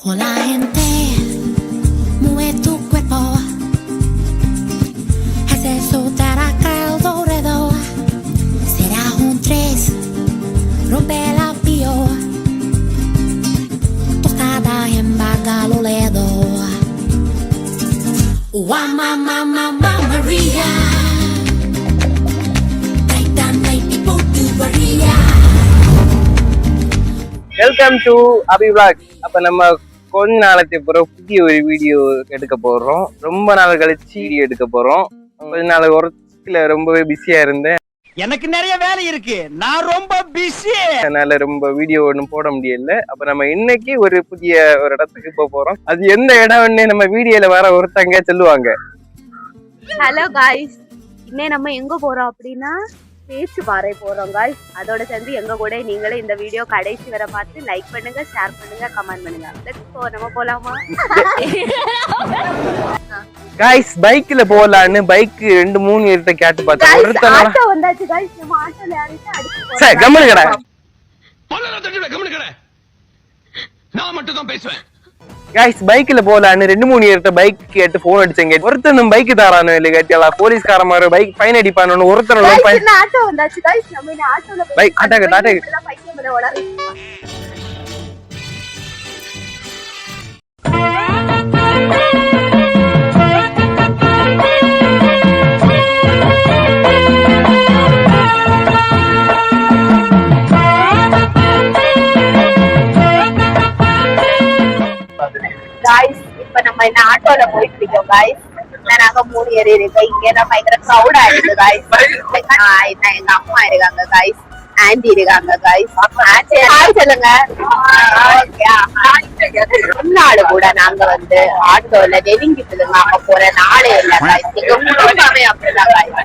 Hola gente, mueve tu cuerpo, haz eso acá alrededor. Será un tres, rompe la pio, tostada en Bagaloledo. Mamma Maria, welcome to Abhi vlog. அப்ப நம்ம கொஞ்ச நாளைக்கு அப்புறம் புதிய ஒரு video எடுக்க போறோம். ரொம்ப நாள் கழிச்சு எடுக்க போறோம். கொஞ்ச நாள் ஒர்க்ல ரொம்பவே பிஸியா இருந்தேன். எனக்கு நிறைய வேலை இருக்கு, நான் ரொம்ப பிஸி, அதனால ரொம்ப வீடியோ ஒன்றும் போட முடியல. அப்ப நம்ம இன்னைக்கு ஒரு புதிய ஒரு இடத்துக்கு போறோம். அது எந்த இடம்னு நம்ம வீடியோல வர ஒருத்தங்க சொல்லுவாங்க. ஹலோ காய்ஸ், இன்னே நம்ம எங்க போறோம் அப்படின்னா பேச்சுப்பாறை போறோம் காய்ஸ். அதோட சேர்ந்து எங்க கூட நீங்களே இந்த வீடியோ கடைசி வரை பார்த்து லைக் பண்ணுங்க, ஷேர் பண்ணுங்க, கமெண்ட் பண்ணுங்க. இப்போ நம்ம போலாமா? காய்ஸ் பைக்ல போலான்னு பைக் 2-3 பேர்ட்ட கேட்டு பார்த்தேன். ஒருத்தர் ஆட்டோ வந்தாச்சு காய்ஸ். நம்ம ஆட்டோல ஏறிட்டு அடிச்சு சரி கம்முனு கடை நான் மட்டும் தான் பேசுவேன். காய்ஸ் பைக்ல போலான்னு 2-3 பேர்ட்ட பைக் கேட்டு போன் அடிச்சேங்க. ஒருத்தனும் பைக் தாரானோ இல்ல கேட்டியா, போலீஸ்கார மாதிரி பைக் ஃபைன் அடிப்பானு ஒருத்தர் ஆட்டோ வந்தாச்சு காய்ஸ். நம்ம இந்த ஆட்டோல பைக் டாடா பைக் மேல ஓடாது. காய்ஸ் இப்ப நம்ம இந்த ஆட்டோல போயிட்டு இருக்கோம் காய்ஸ். நாங்க 3 ஏறி இருக்கோம். இங்க தான் பயங்கர கிரௌட் ஆயிருக்கு காய்ஸ். எங்க அம்மா இருக்காங்க காய்ஸ், ஆண்டி இருக்காங்க காய்ஸ். ஹாய் சொல்லுங்க. முன்னாடு கூட நாங்க வந்து ஆட்டோல நெருங்கிட்டு அங்க போற நாளே இல்ல காய்ஸ். எங்க குடும்பமே அப்படிதான் காய்ஸ்.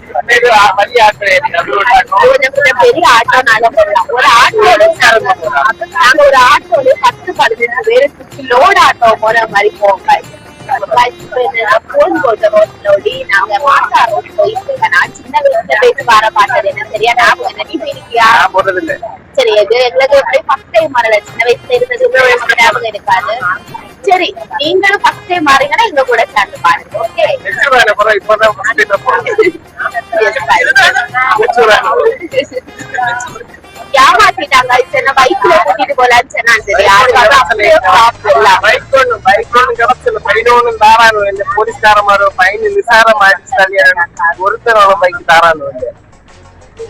கொஞ்சம் பெரிய ஆட்டோனால போடலாம். ஒரு ஆட்டோல நாங்க ஒரு ஆட்டோல 10-15 பேருக்கு லோட் ஆட்டோ போற மாதிரி போவோம் காய்ஸ். சின்ன வயசுல பேசி வர பாட்டது என்ன சரியா ஞாபகம் என்ன? நீ போயிருக்கியா? சரி, எங்களுக்கு ஃபர்ஸ்ட் டைம் வரல. சின்ன வயசுல இருந்தது ஞாபகம் இருக்காது. சரி, நீங்களும் ஃபர்ஸ்ட் டைம் மாறீங்கன்னா எங்க கூட சேர்ந்து பாருங்க. ஓகே, ஏமாத்திட்டாங்க. என்ன பைக்ல கூட்டிட்டு போலான்னு சொன்னாங்க.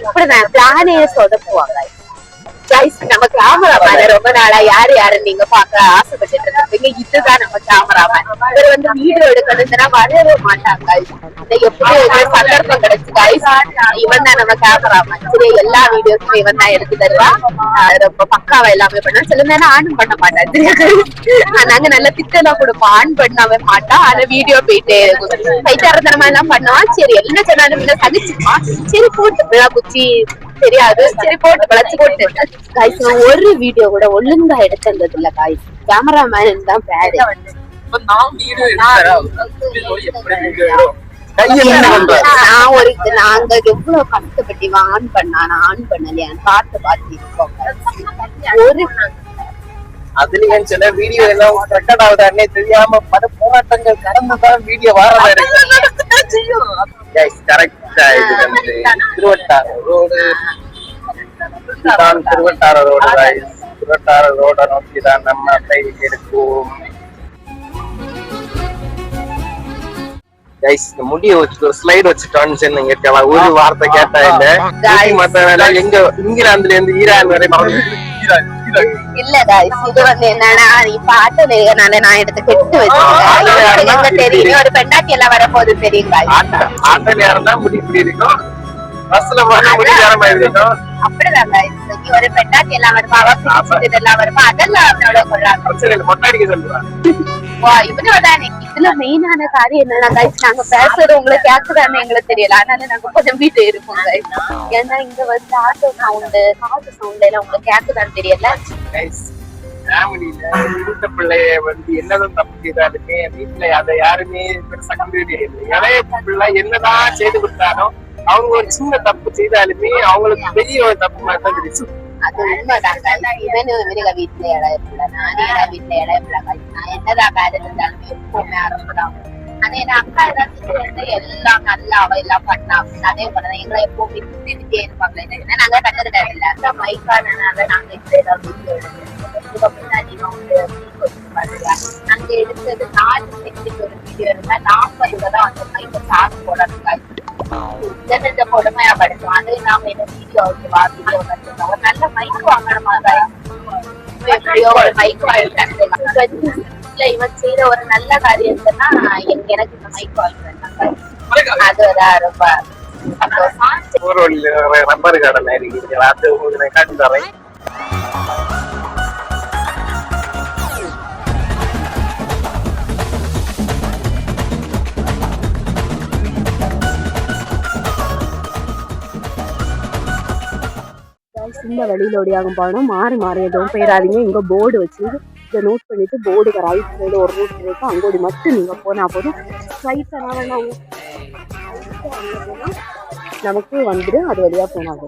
இப்படிதான் பிளானே சொதப்புவாங்க. நம்ம கேமராமேன் ரொம்ப நாளா யாரு யாருன்னு நீங்க பாக்க ஆசைப்பட்டு இருந்தீங்க. இதுதான் நம்ம கேமராமேன். இவர் வந்து வீடியோ எடுக்கணும்னா வரவே மாட்டாங்க. எப்படி சந்தர்ப்பம் கிடைச்சு இவன் தான் நம்ம கேமராமேன். சரி, எல்லா வீடியோஸும் இவன் தான் எடுத்து தருவா. ரொம்ப பக்காவா எல்லாமே பண்ணா. சில நேரம் ஆன் பண்ண மாட்டான். நாங்க நல்ல திட்டெல்லாம் கொடுப்போம். ஆன் பண்ணாவே மாட்டா. ஆனா வீடியோ போயிட்டே இருக்கும். பைத்தாரத்தனமா எல்லாம் பண்ணுவான். சரி, என்ன சொன்னாலும் சகிச்சுப்பான். சரி போட்டு விழா குச்சி தெரியாது. சரி போட்டு வளைச்சு போட்டு காய்ஸ் ஒரு வீடியோ கூட ஒழுங்கா எடுத்தது இல்ல காய்ஸ். கேமராமேன் தான் பேரு. நாங்க எவ்வளவு கஷ்டப்பட்டு ஆன் பண்ணா ஆன் பண்ணலையான்னு பார்த்து இருக்கோம். ஒரு அதுலயும் சில வீடியோ எல்லாம் ரெக்கார்ட் ஆகுதானே தெரியாம பல போராட்டங்கள் கடந்துதான் வீடியோ வாரதா இருக்கு. திருவட்டாறு ரோடு, திருவட்டாறு ரோடு, திருவட்டாறு ரோட நோக்கிதான் நம்ம பைக் எடுப்போம். முடிய வச்சு ஸ்லைடு வச்சுட்டோன்னு சொன்னீங்க. ஒரு வார்த்தை கேட்டா இல்ல. மத்த எங்க இங்கிலாந்துல இருந்து ஈரான் வரை இல்ல காய்ஸ், இது வந்து என்னன்னா இப்ப ஆட்டோல நான் எடுத்து கெட்டு வச்சிருக்கேன். தெரியும் ஒரு பெண்டாட்டி எல்லாம் வரப்போது தெரியும். ஆட்டோல யாருன்னா முடி இப்படி இருக்கும், பஸ்ல போனா முடி வேற மாதிரி இருக்கும். அப்படிதான் காய்ஸ், ஒரு பெண்டாட்டி எல்லாம் வருவா, இதெல்லாம் வருவா. அதெல்லாம் அவனோட கொள்ளாங்க கொண்டாடிக்க சொல்லுவாங்க. இதுல மெயினான காரியம் என்னன்னா காய்ஸ், நாங்க பேசுறது உங்களுக்கு கேக்குதான்னு எங்களுக்கு தெரியல. அதனால நாங்க கொஞ்சம் வீட்டு இருப்போம் காய்ஸ். ஏன்னா இங்க வந்து ஆட்டோ சவுண்டு, காத்து சவுண்ட் எல்லாம் உங்களுக்கு கேக்குதான்னு தெரியல. பிள்ளைய வந்து என்னதான் தப்பு செய்தாலுமே வீட்டுல அதை யாருமே பெருசா கண்டுபிடிக்க இல்லை. இளைய பிள்ளை என்னதான் செய்து கொடுத்தாலும் அவங்க ஒரு சின்ன தப்பு செய்தாலுமே அவங்களுக்கு பெரிய ஒரு தப்பு மாதிரி தான் தெரியும். அது உண்மைதான். இவனு வீட்டுல இடம் இல்ல, நானே வீட்டுல இடம் இல்ல. என்னதான் வேலை இருந்தாலுமே எப்பவுமே ஆரம்பிடாம ஆனா என் அக்கா ஏதாச்சும் எல்லாம் நல்லா அவ எல்லாம் பண்ணா அதே போலதான் எங்களை எப்பவுமே திட்டே இருப்பாங்க. என்ன நாங்க கண்டுக்கிட்டது இல்ல அந்த மைக்கானனால நாங்க இப்ப ஏதாவது முன்னாடி அங்க எடுத்தது 4 செகண்ட் ஒரு வீடியோ இருந்தா 40 தான் அந்த மைக்க சாக்கு போடாதுங்க. இந்த கொடுமையா படிச்சோம். அது நாம என்ன வீடியோ வீடியோ கட்டுறோம். ஒரு நல்ல மைக் வாங்கணுமா எப்படியோ ஒரு மைக் வாங்கிட்டு இவன் செய்யற ஒரு நல்ல காரியம்னா எனக்கு இந்த மைக் வாங்கிட்டு அதுதான் ரொம்ப ரப்பர் கார்டன் இருக்கு. அது உங்களுக்கு காட்டி தரேன். இந்த வழியில ஓடியாகும் போனோம். மாறி மாறி எதுவும் போயிடாதீங்க. இங்க போர்டு வச்சு இதை நோட் பண்ணிட்டு போர்டுக்கு ரைட் சைடு ஒரு ரூட் இருக்கு. அங்கோடி மட்டும் நீங்க போனா போதும் நமக்கு வந்துடு. அது வழியா போனாங்க.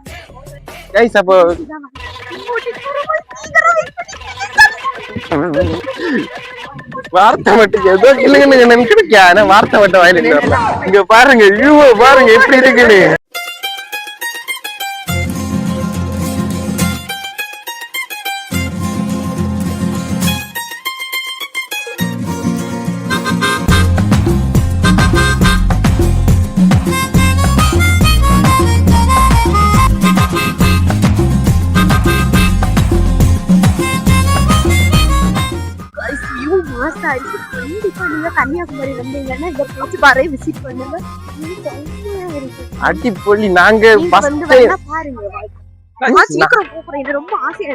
வார்த்தை மட்டும் ஏதோ இல்லைன்னு நினைக்கிறேன். ஆனா வார்த்தை மட்டும் வாயில இங்க பாருங்க. பாருங்க எப்படி இருக்குன்னு. கண்டிப்பா நீங்க கன்னியாகுமரி வந்தீங்கன்னா இந்த பூச்சி பாறை விசிட் பண்ணுங்க. அடிப்பொலி. நாங்க பாருங்க ரொம்ப ஆசையா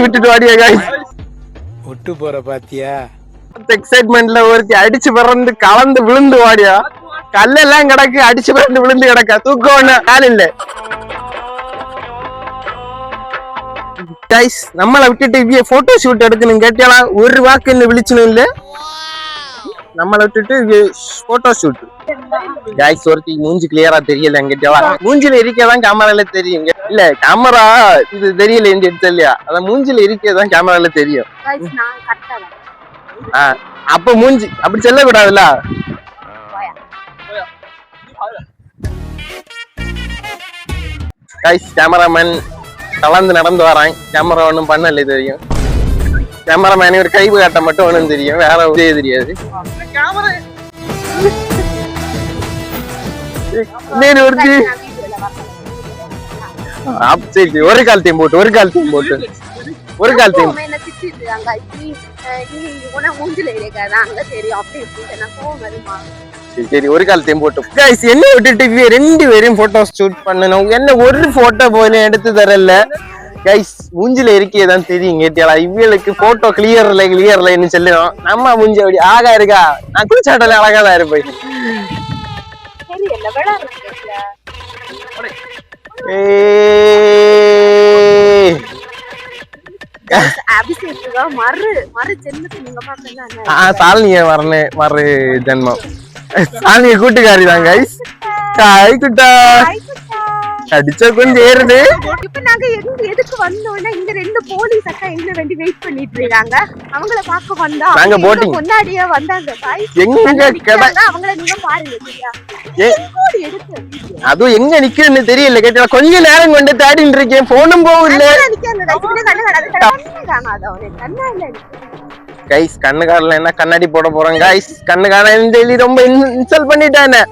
விட்டுட்டு வாடியா ஒட்டு போற பாத்தியா எக்ஸைட்மெண்ட்ல ஒருத்தி அடிச்சு பறந்து கலந்து விழுந்து வாடியா. கல்லெல்லாம் கிடக்கு. அடிச்சு பறந்து விழுந்து கிடக்கா. தூக்கம் ஒண்ணு ஆள் இல்ல. நம்மளை விட்டுட்டு இவ்விய போட்டோ ஷூட் எடுக்கணும் கேட்டாலா ஒரு வாக்கு என்ன விழிச்சனும் இல்ல. நம்மளை விட்டுட்டு போட்டோ ஷூட் கைஸ் ஒருத்தி மூஞ்சி கிளியரா தெரியல. கேட்டாலா மூஞ்சில இருக்கதான் கேமரால தெரியும். இல்ல கேமரா இது தெரியல எடுத்து இல்லையா. அத மூஞ்சில இருக்கதான் கேமரால தெரியும். அப்ப மூஞ்சி அப்படி சொல்ல கூடாதுல்ல. கைஸ் கேமராமேன் கலந்து நடந்து வரான். கேமரா ஒண்ணும் பண்ணல தெரியும். கேமராமேன் ஒரு கை காட்ட மட்டும் ஒண்ணும் தெரியும். வேற ஒரே தெரியாது. ஒரு காலத்தையும் போட்டு ஒரு காலத்தையும் போட்டு ஒரு காலத்தையும் சரி ஒரு காலத்தையும் போட்டு என்ன விட்டுட்டு 2 பேரையும் போட்டோ ஷூட் பண்ணணும். என்ன ஒரு போட்டோ போல எடுத்து தரல கைஸ். மூஞ்சில இருக்கேதான் தெரியும். கேட்டியாளா இவளுக்கு போட்டோ கிளியர் இல்லைன்னு சொல்லுவோம். நம்ம மூஞ்சி அப்படி ஆகா இருக்கா. நான் குளிச்சாட்டல அழகாதான் இருப்பேன். சாலினிய வரணும் மறு ஜென்மம். சாலினிய கூட்டுக்காரிதான் கைஸ். ஹாய் குட்டா. அடிச்ச கொஞ்சம் ஏறுது. இப்ப நாங்க எதுக்கு வந்தோம்னா இங்க 2 போலீஸ் அக்கா எங்களை வேண்டி வெயிட் பண்ணிட்டு இருக்காங்க. அவங்கள பார்க்க வந்தா நாங்க போட்டிங் முன்னாடியே வந்தாங்க. எங்க கடை அவங்கள நீங்க பாருங்க. அதுவும் எங்க நிக்கிறேன்னு தெரியல. கேட்டா கொஞ்ச நேரம் கொண்டு தேடிட்டு இருக்கேன். போனும் போகும் இல்ல. கைஸ் கண்ணு காணல. என்ன கண்ணாடி போட போறோம் கைஸ். கண்ணு காணலன்னு சொல்லி ரொம்ப இன்சல்ட் பண்ணிட்டானே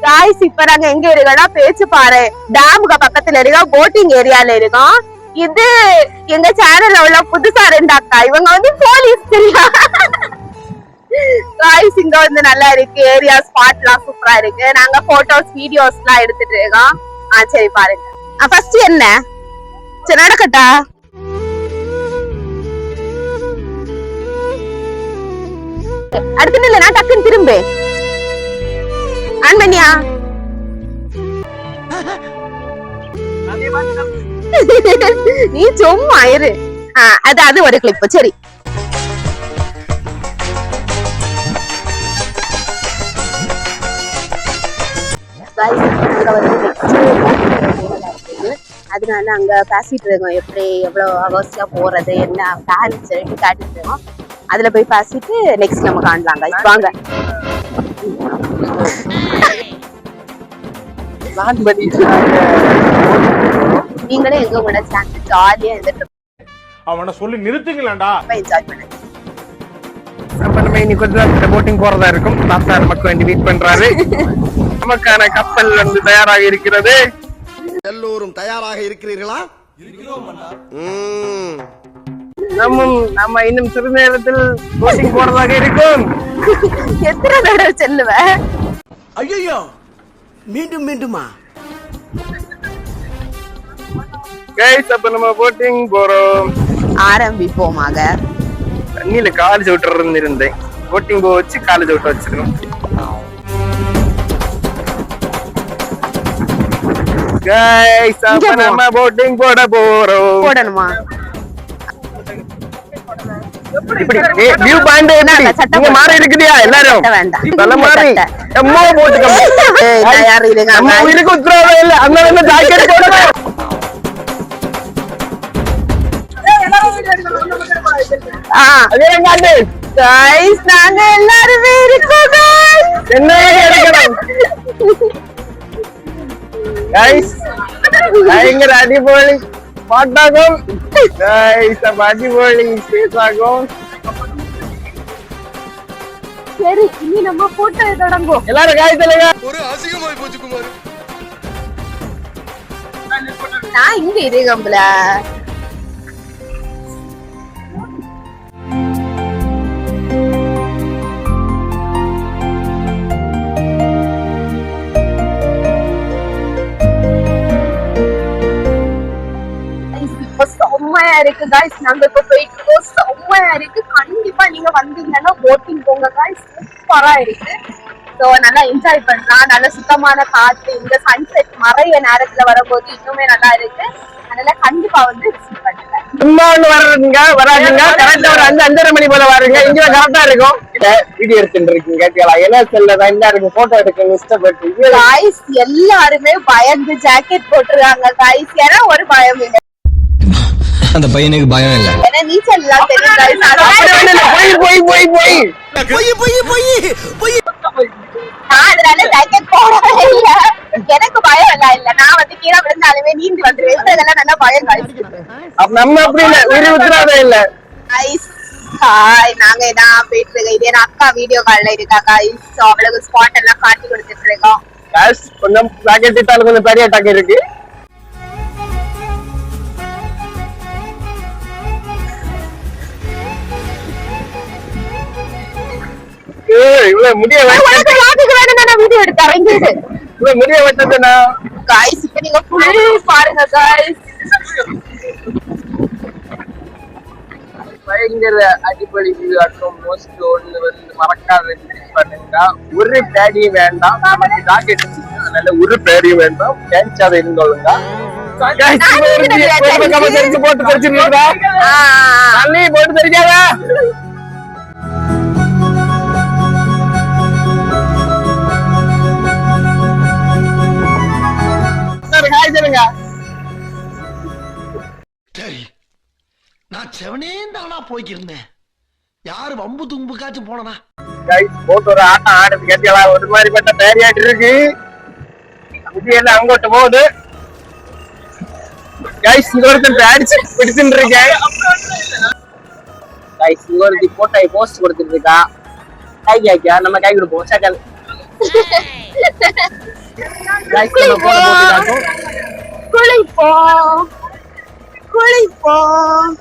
காய்ஸ். இப்ப நாங்க எங்க இருக்கோம்னா பேச்சு பாரு டேமுக்கு பக்கத்துல இருக்கோம். போட்டிங் ஏரியால இருக்கோம். இது எங்க சேனல்ல உள்ள புதுசா 2 அக்கா. இவங்க வந்து போலீஸ் சரியா. காய்ஸ் இங்க வந்து நல்லா இருக்கு. ஏரியா ஸ்பாட் எல்லாம் சூப்பரா இருக்கு. நாங்க போட்டோஸ் வீடியோஸ் எல்லாம் எடுத்துட்டு இருக்கோம். சரி பாருங்க. ஃபர்ஸ்ட் என்ன சரி நடக்கட்டா. அடுத்து இல்ல நான் டக்குன்னு திரும்ப ஆன்மணியா. நீ சும்மா இரு. அது ஒரு கிளிப். சரி அதனால அங்க பேசிட்டு இருக்கோம். எப்படி எவ்வளவு அவசியம் போறது என்ன பிளான் சொல்லிட்டு காட்டிட்டு இருக்கோம். அதுல போய் பேசிட்டு நெக்ஸ்ட் நம்ம காணலாம் guys. வாங்க. பிளான் பண்ணிட்டு நீங்களே எங்க கூட சேர்ந்து ஜாலியா இருந்துட்டு அவனை சொல்லி நிறுத்துங்களேன்டா. என்ஜாய் பண்ணுங்க. அப்ப நம்ம இனி கொஞ்ச நேரத்துல போட்டிங் போறதா இருக்கும். தாத்தா நமக்கு வேண்டி வெயிட் பண்றாரு. நமக்கான கப்பல் வந்து தயாராக இருக்கிறது. எல்லோரும் தயாராக இருக்கிறீர்களா? நம்ம இன்னும் சிறிது நேரத்தில் போட்டிங் போறதாக இருக்கும். எத்தனை தடவை செல்லுவ? ஐயோ மீண்டும் மீண்டுமா? கைஸ் அப்ப நம்ம போட்டிங் போறோம். ஆரம்பிப்போமாக. தண்ணியில காலேஜ் விட்டுறது இருந்தேன். போட்டிங் போக வச்சு காலேஜ் விட்டு வச்சிருக்கோம். கைஸ் அப்ப நம்ம போட்டிங் போட போறோம். போடணுமா? இப்படி வியூ பாயிண்ட் நீங்க மாறி இருக்குதியா எல்லாரும்? நல்ல மாறி அம்மா போட்டுக்கோங்க. நான் யாரு இல்லங்க. நம்ம உயிருக்கு உத்தரவாதம் இல்ல. அந்த என்ன ஜாக்கெட் போடுங்க. அதேங்காண்டு guys நாங்க எல்லாரும் இருக்கோம் guys. என்ன எடுக்கணும் கைஸ்? பயங்கர அடிபொலி பாட்டாகும் கைஸ். அப்ப அடிபொலி ஸ்பேஸ் ஆகும். சரி இனி நம்ம போட்டோ தொடங்குவோம். எல்லாரும் காய் சொல்லுங்க. ஒரு அசிங்கமாய் போச்சு குமார். நான் இங்க இருக்கேன்ல. செம்மையா இருக்கு guys. நாங்க இப்ப போயிட்டு இருக்கோம். செம்மையா இருக்கு. கண்டிப்பா நீங்க வந்தீங்கன்னா போட்டிங் போங்க guys. சூப்பரா இருக்கு. சோ நல்லா என்ஜாய் பண்ணலாம். நல்ல சுத்தமான காற்று. இந்த சன்செட் மறைய நேரத்துல வரும்போது இன்னுமே நல்லா இருக்கு. அதனால கண்டிப்பா வந்து விசிட் பண்ணுங்க. சும்மா வராதுங்க கரெக்டா ஒரு 5:30 மணி போல வருங்க. இங்க கரெக்டா இருக்கும். வீடியோ எடுத்துட்டு இருக்கீங்க கேட்கலாம். என்ன செல்லதான் என்ன இருக்கு போட்டோ எடுக்க இஷ்டப்பட்டு guys எல்லாருமே பயந்து ஜாக்கெட் போட்டுருக்காங்க guys. ஏன்னா ஒரு பயம் இல்லை. அந்த பையனுக்கு பயம் இல்ல. ஏன்னா நீச்சல் எல்லாம் தெரியும் guys. போய் அதனால ஜாக்கெட் போடவே இல்ல. எனக்கு பயம் எல்லாம் இல்ல. நான் வந்து கீழே விழுந்தாலுமே நீந்தி வந்துருவேன். இதெல்லாம் நல்லா பயம் guys. நம்ம அப்படி இல்ல. உயிர் உத்தரவாதம் இல்ல guys. ஹாய் நாங்க இதான் போயிட்டு இருக்கோம். இதே அக்கா வீடியோ கால்ல இருக்கா guys. சோ அவளுக்கு ஸ்பாட் எல்லாம் காட்டி கொடுத்துட்டு இருக்கோம். கொஞ்சம் ஜாக்கெட் இட்டாலும் கொஞ்சம் பெரிய டாக் இருக்கு. இவ்வளவு முடிய வீடியோ எடுத்து இறங்கிடு. இவ்வளவு முடிய வச்சதுன்னா guys இப்ப நீங்க ஃபுல் பாருங்க guys. பயங்கர அடிப்படை விளையாட்டும் மோஸ்ட் ஒன்று வந்து மறக்காத பண்ணுங்க. ஒரு பேடியும் வேண்டாம். நமக்கு ஜாக்கெட் அதனால ஒரு பேடியும் வேண்டாம். கேன்சாத இருந்தோங்க போட்டு தெரிஞ்சுருக்கா தண்ணி போட்டு தெரியாதா? காய் சொல்லுங்க. சரி நான் செவனேந்தானா போய்க்கிருந்தேன். யாரு வம்பு தும்புக்காச்சும் போனனா? கைஸ் போட்டு ஒரு ஆட்டம் ஆடுது கேட்கலாம். ஒரு மாதிரி பட்ட பேரியாட்டு இருக்கு. இது எல்லாம் அங்கோட்டு போகுது. கைஸ் இங்க ஒருத்தன் அடிச்சு பிடிச்சுட்டு இருக்கேன். கைஸ் இங்க ஒரு போட்டோ போஸ்ட் கொடுத்துட்டு இருக்கா. கை கேக்கா நம்ம கை கொடுப்போம். சக்கல் குளிப்போம் குளிப்போம்.